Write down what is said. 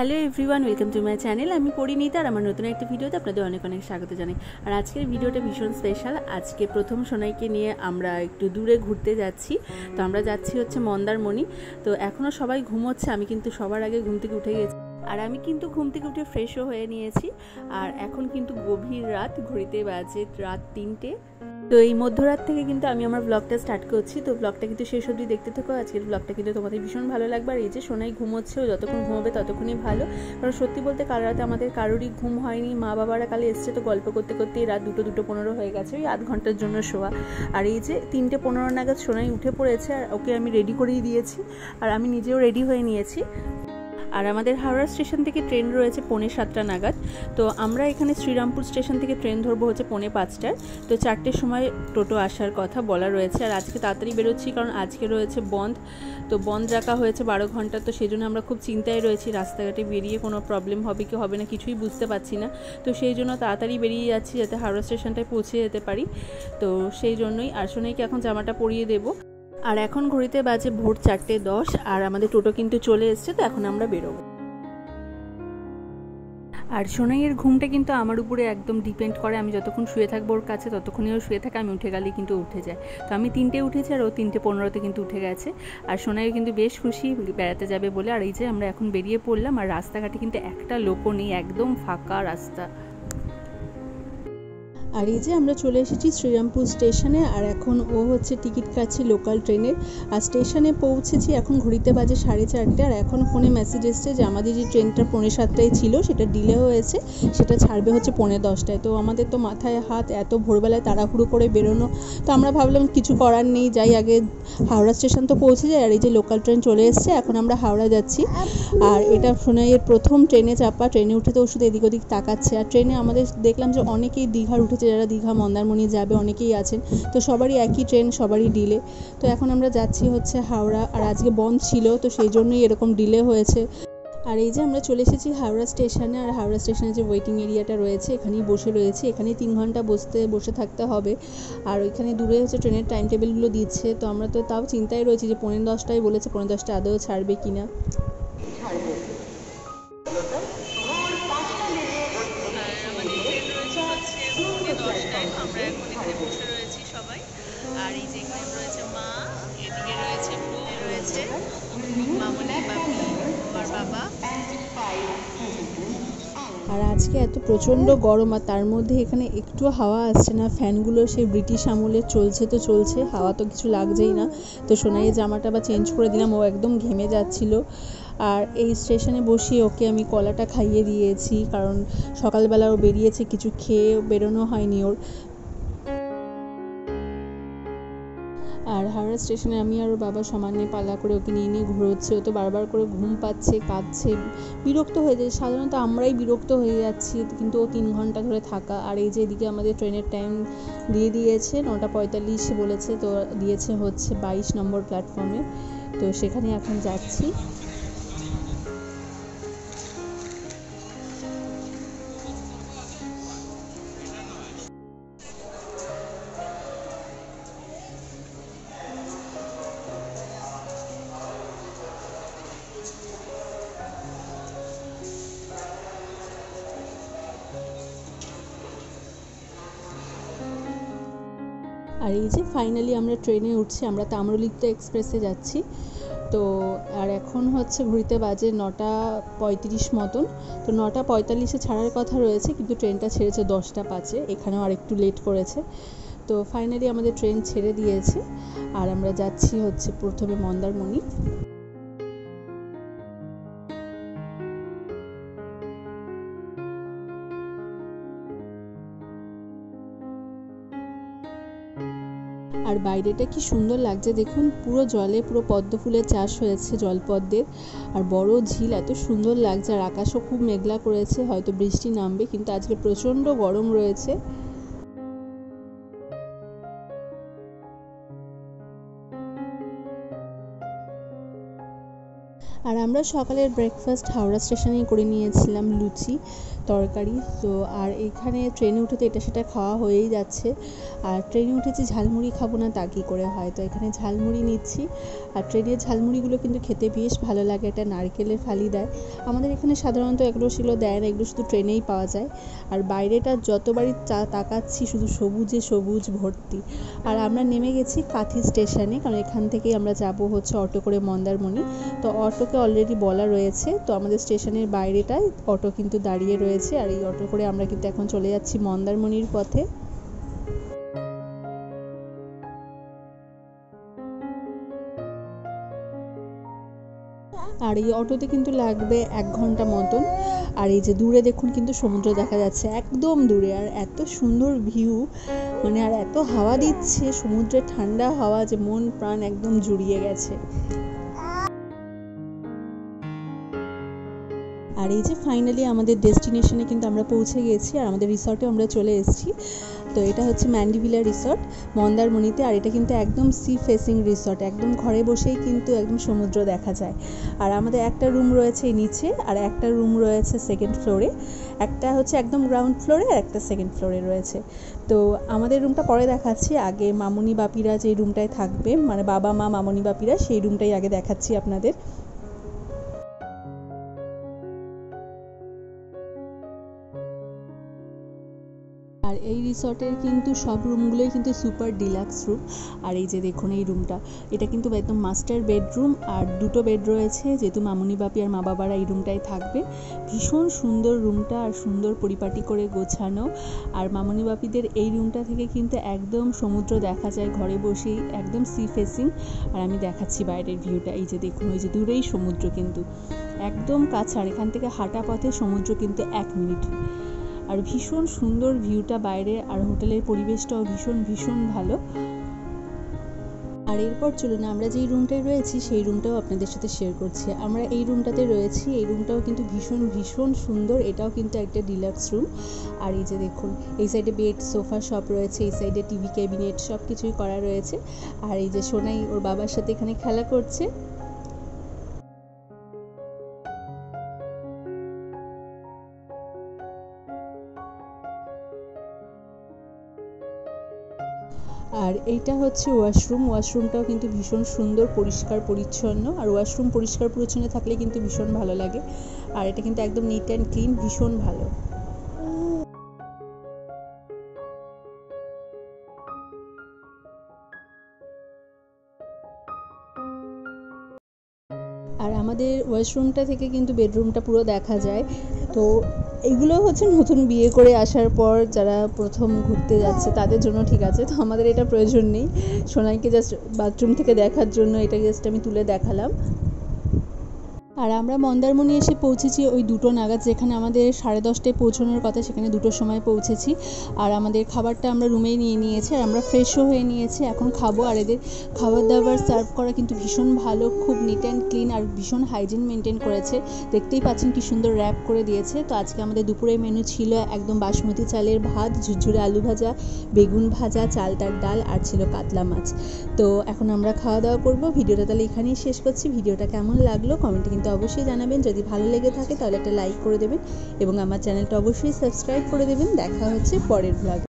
Hello everyone, welcome to my channel. আমি পরিণীতা আর আমার নতুন একটা ভিডিওতে আপনাদের অনেক অনেক স্বাগত জানাই। আর আজকের ভিডিওটা ভীষণ স্পেশাল। আজকে প্রথম সোনাইকে নিয়ে আমরা একটু দূরে ঘুরতে যাচ্ছি। তো আমরা যাচ্ছি হচ্ছে মন্দারমণি। তো এখনও সবাই ঘুমোচ্ছে, আমি কিন্তু সবার আগে ঘুম থেকে উঠে গেছি। আর আমি কিন্তু ঘুম থেকে উঠে ফ্রেশও হয়ে নিয়েছি। আর এখন কিন্তু গভীর রাত, ঘড়িতে বাজে রাত 3টে। তো এই মধ্যরাত থেকে কিন্তু আমি আমার ব্লগটা স্টার্ট করছি। তো ব্লগটা কিন্তু শেষ অবধি দেখতে থাকো। আজকের ব্লগটা কিন্তু তোমাদের ভীষণ ভালো লাগবে। আর এই যে সোনাই ঘুমোচ্ছেও, যতক্ষণ ঘুমোবে ততক্ষণই ভালো। কারণ সত্যি বলতে কাল রাতে আমাদের কারোরই ঘুম হয়নি। মা বাবারা কালে এসছে, তো গল্প করতে করতেই রাত 2:15 হয়ে গেছে, ওই আধ ঘন্টার জন্য শোয়া। আর এই যে 3:15 নাগাদ সোনাই উঠে পড়েছে, আর ওকে আমি রেডি করেই দিয়েছি। আর আমি নিজেও রেডি হয়ে নিয়েছি। আর আমাদের হাওড়া স্টেশন থেকে ট্রেন রয়েছে 6:45 নাগাদ। তো আমরা এখানে শ্রীরামপুর স্টেশন থেকে ট্রেন ধরবো হচ্ছে 4:45টার। তো 4টের সময় টোটো আসার কথা বলা রয়েছে। আর আজকে তাড়াতাড়ি বেরোচ্ছি, কারণ আজকে রয়েছে বন্ধ। তো বন্ধ রাখা হয়েছে 12 ঘন্টা। তো সেই জন্য আমরা খুব চিন্তায় রয়েছি, রাস্তাঘাটে বেরিয়ে কোনো প্রবলেম হবে কি হবে না কিছুই বুঝতে পারছি না। তো সেই জন্য তাড়াতাড়ি বেরিয়ে যাচ্ছি, যাতে হাওড়া স্টেশনটায় পৌঁছে যেতে পারি। তো সেই জন্যই আর সোনাইকে এখন জামাটা পরিয়ে দেবো। আর এখন ঘড়িতে বাজে ভোর 4:10, আর আমাদের টোটো কিন্তু চলে এসছে। তো এখন আমরা বেরোবো। আর সোনাইয়ের ঘুমটা কিন্তু আমার উপরে একদম ডিপেন্ড করে। আমি যতক্ষণ শুয়ে থাকবো ওর কাছে, ততক্ষণই ও শুয়ে থাকে। আমি উঠে গেলেই কিন্তু উঠে যায়। তো আমি 3টে উঠেছি, আর ও 3:15 কিন্তু উঠে গেছে। আর সোনাইও কিন্তু বেশ খুশি বেড়াতে যাবে বলে। আর এই যে আমরা এখন বেরিয়ে পড়লাম। আর রাস্তাঘাটে কিন্তু একটা লোকও নেই, একদম ফাঁকা রাস্তা। আর এই যে আমরা চলে এসেছি শ্রীরামপুর স্টেশনে। আর এখন ও হচ্ছে টিকিট কাটছে লোকাল ট্রেনের। আর স্টেশনে পৌঁছেছি, এখন ঘড়িতে বাজে 4:30। আর এখন ফোনে মেসেজ এসছে যে আমাদের যে ট্রেনটা 7:45টায় ছিল সেটা ডিলে হয়েছে, সেটা ছাড়বে হচ্ছে 10:10টায়। তো আমাদের তো মাথায় হাত, এত ভোরবেলায় তাড়াহুড়ো করে বেরোনো। তো আমরা ভাবলাম কিছু করার নেই, যাই আগে হাওড়া স্টেশন তো পৌঁছে যায়। আর এই যে লোকাল ট্রেন চলে এসছে, এখন আমরা হাওড়া যাচ্ছি। আর এটা সোনাইয়ের প্রথম ট্রেনে চাপা। ট্রেনে উঠে তো শুধু এদিক ওদিক তাকাচ্ছে। আর ট্রেনে আমাদের দেখলাম যে অনেকেই দীঘার উঠেছে, যারা দীঘা মন্দারমণি যাবে অনেকেই আছেন। তো সবারই একই ট্রেন, সবারই ডিলে। তো এখন আমরা যাচ্ছি হচ্ছে হাওড়া। আর আজকে বন্ধ ছিল, তো সেই জন্যই এরকম ডিলে হয়েছে। আর এই যে আমরা চলে এসেছি হাওড়া স্টেশনে। আর হাওড়া স্টেশনে যে ওয়েটিং এরিয়াটা রয়েছে, এখানেই বসে রয়েছে। এখানেই 3 ঘন্টা বসে থাকতে হবে। আর ওইখানে দূরে হচ্ছে ট্রেনের টাইম টেবিলগুলো দিচ্ছে। তো আমরা তো তাও চিন্তায় রয়েছি যে 10:15টায় বলেছে, 10:15টায় আদৌ ছাড়বে কিনা। আমরা এখন এখানে বসে রয়েছি সবাই। আর এই যে এখানে রয়েছে মা, এদিকে রয়েছে বউ, রয়েছে মামনি, বাপি আর বাবা। আর আজকে এত প্রচণ্ড গরম, আর তার মধ্যে এখানে একটু হাওয়া আসছে না। ফ্যানগুলো সেই ব্রিটিশ আমলের চলছে, তো চলছে, হাওয়া তো কিছু লাগছেই না। তো সোনাইয়ের জামাটা বা চেঞ্জ করে দিলাম, ও একদম ঘেমে যাচ্ছিল। আর এই স্টেশনে বসিয়ে ওকে আমি কলাটা খাইয়ে দিয়েছি, কারণ সকালবেলা ও বেরিয়েছে, কিছু খেয়ে বেরোনো হয়নি ওর। আর হাওড়া স্টেশনে আমি আর ওর বাবা সমানে পালা করে ওকে নিয়ে নিয়ে ঘুরোচ্ছে। ও তো বারবার করে ঘুম পাচ্ছে, কাঁদছে, বিরক্ত হয়ে যায়। সাধারণত আমরাই বিরক্ত হয়ে যাচ্ছি, কিন্তু ও 3 ঘন্টা ধরে থাকা। আর এই যে এদিকে আমাদের ট্রেনের টাইম দিয়ে দিয়েছে, 9:45 বলেছে, তো দিয়েছে হচ্ছে 22 নম্বর প্ল্যাটফর্মে। তো সেখানে এখন যাচ্ছি। আর এই যে ফাইনালি আমরা ট্রেনে উঠছি। আমরা তাম্রলিপ্ত এক্সপ্রেসে যাচ্ছি। তো আর এখন হচ্ছে ঘড়িতে বাজে 9:35 মতন। তো 9:45-এ ছাড়ার কথা রয়েছে, কিন্তু ট্রেনটা ছেড়েছে 10:05-এ। এখানেও আর একটু লেট করেছে। তো ফাইনালি আমাদের ট্রেন ছেড়ে দিয়েছে। আর আমরা যাচ্ছি হচ্ছে প্রথমে মন্দারমণি। আর বাইরেটা কি সুন্দর লাগছে দেখুন, পুরো জলে পুরো পদ্ম ফুলের চাষ হয়েছে, জলপদ্মের। আর বড় ঝিল, এত সুন্দর লাগছে। আর আকাশও খুব মেঘলা করেছে, হয়তো বৃষ্টি নামবে, কিন্তু আজকে প্রচণ্ড গরম রয়েছে। আর আমরা সকালের ব্রেকফাস্ট হাওড়া স্টেশনেই করে নিয়েছিলাম লুচি তরকারি। তো আর এখানে ট্রেনে উঠে তো এটা সেটা খাওয়া হয়েই যাচ্ছে। আর ট্রেনে উঠেছি ঝালমুড়ি খাবো না তা কী করে হয়, তো এখানে ঝালমুড়ি নিচ্ছি। আর ট্রেনের ঝালমুড়িগুলো কিন্তু খেতে বেশ ভালো লাগে, এটা নারকেলের ফালি দেয়। আমাদের এখানে সাধারণত এগুলো ছিল দেয় না, এগুলো শুধু ট্রেনেই পাওয়া যায়। আর বাইরেটা যতবারই তাকাচ্ছি শুধু সবুজে সবুজ ভর্তি। আর আমরা নেমে গেছি কাঁথি স্টেশনে, কারণ এখান থেকেই আমরা যাব হচ্ছে অটো করে মন্দারমণি। তো অটোকে অলরেডি বলা রয়েছে, তো আমাদের স্টেশনের বাইরেটায় অটো কিন্তু দাঁড়িয়ে রয়েছে। আর এই অটো করে আমরা কিন্তু এখন চলে যাচ্ছি মন্দারমণির পথে। আর এই অটোতে কিন্তু লাগবে 1 ঘন্টা মতন। আর এই যে দূরে দেখুন কিন্তু সমুদ্র দেখা যাচ্ছে একদম দূরে, আর এত সুন্দর ভিউ, মানে আর এত হাওয়া দিচ্ছে, সমুদ্রের ঠান্ডা হাওয়া যে মন প্রাণ একদম জুড়িয়ে গেছে। আর এই যে ফাইনালি আমাদের ডেস্টিনেশনে কিন্তু আমরা পৌঁছে গেছি, আর আমাদের রিসর্টে আমরা চলে এসেছি। তো এটা হচ্ছে ম্যান্ডিভিলা রিসর্ট মন্দারমণিতে। আর এটা কিন্তু একদম সি ফেসিং রিসর্ট, একদম ঘরে বসেই কিন্তু একদম সমুদ্র দেখা যায়। আর আমাদের একটা রুম রয়েছে নিচে, আর একটা রুম রয়েছে সেকেন্ড ফ্লোরে। একটা হচ্ছে একদম গ্রাউন্ড ফ্লোরে, আর একটা সেকেন্ড ফ্লোরে রয়েছে। তো আমাদের রুমটা পরে দেখাচ্ছি, আগে মামুনি বাপিরা যে রুমটায় থাকবে, মানে বাবা মা মামুনি বাপিরা, সেই রুমটাই আগে দেখাচ্ছি আপনাদের। আর এই রিসর্টের কিন্তু সব রুমগুলোই কিন্তু সুপার ডিলাক্স রুম। আর এই যে দেখুন এই রুমটা, এটা কিন্তু একদম মাস্টার বেডরুম, আর 2টো বেড রয়েছে, যেহেতু মামুনি বাপি আর মা বাবারা এই রুমটাই থাকবে। ভীষণ সুন্দর রুমটা, আর সুন্দর পরিপাটি করে গোছানো। আর মামুনি বাপিদের এই রুমটা থেকে কিন্তু একদম সমুদ্র দেখা যায় ঘরে বসেই, একদম সি ফেসিং। আর আমি দেখাচ্ছি বাইরের ভিউটা, এই যে দেখুন ওই যে দূরেই সমুদ্র কিন্তু একদম কাছে, আর এখান থেকে হাঁটা পথে সমুদ্র কিন্তু 1 মিনিট। আর ভীষণ সুন্দর ভিউটা বাইরে, আর হোটেলের পরিবেশটাও ভীষণ ভীষণ ভালো। আর এরপর চলুন আমরা যেই রুমটায় রয়েছি সেই রুমটাও আপনাদের সাথে শেয়ার করছি। আমরা এই রুমটাতে রয়েছি, এই রুমটাও কিন্তু ভীষণ ভীষণ সুন্দর, এটাও কিন্তু একটা ডিলাক্স রুম। আর এই যে দেখুন এই সাইডে বেড সোফা সব রয়েছে, এই সাইডে টিভি ক্যাবিনেট সব কিছুই করা রয়েছে। আর এই যে সোনাই ওর বাবার সাথে এখানে খেলা করছে। আর এইটা হচ্ছে ওয়াশরুমটাও কিন্তু ভীষণ সুন্দর, পরিষ্কার পরিচ্ছন্ন। আর ওয়াশরুম পরিষ্কার পরিচ্ছন্ন থাকলে কিন্তু ভীষণ ভালো লাগে। আর এটা কিন্তু একদম নিট অ্যান্ড ক্লিন, ভীষণ ভালো। আর আমাদের ওয়াশরুমটা থেকে কিন্তু বেডরুমটা পুরো দেখা যায়। তো এগুলো হচ্ছে নতুন বিয়ে করে আসার পর যারা প্রথম ঘুরতে যাচ্ছে তাদের জন্য ঠিক আছে, তো আমাদের এটা প্রয়োজন নেই। সোনাইকে জাস্ট বাথরুম থেকে দেখার জন্য এটা জাস্ট আমি তুলে দেখালাম। আর আমরা মন্দারমণি এসে পৌঁছেছি ওই 2টো নাগাদ, যেখানে আমাদের 10:30টায় পৌঁছানোর কথা, সেখানে 2টোর সময় পৌঁছেছি। আর আমাদের খাবারটা আমরা রুমেই নিয়ে নিয়েছি, আর আমরা ফ্রেশও হয়ে নিয়েছি, এখন খাবো। আর এদের খাবার দাবার সার্ভ করা কিন্তু ভীষণ ভালো, খুব নিট অ্যান্ড ক্লিন, আর ভীষণ হাইজিন মেনটেন করেছে। দেখতেই পাচ্ছেন কি সুন্দর র্যাপ করে দিয়েছে। তো আজকে আমাদের দুপুরের মেনু ছিল একদম বাসমতি চালের ভাত, ঝুরঝুরে আলু ভাজা, বেগুন ভাজা, চালতার ডাল, আর ছিল কাতলা মাছ। তো এখন আমরা খাওয়া দাওয়া করবো। ভিডিওটা তাহলে এখানেই শেষ করছি। ভিডিওটা কেমন লাগলো কমেন্টে কিন্তু অবশ্যই জানাবেন। যদি ভালো লেগে থাকে তাহলে একটা লাইক করে দেবেন, এবং আমার চ্যানেলটা অবশ্যই সাবস্ক্রাইব করে দেবেন। দেখা হচ্ছে পরের ব্লগে।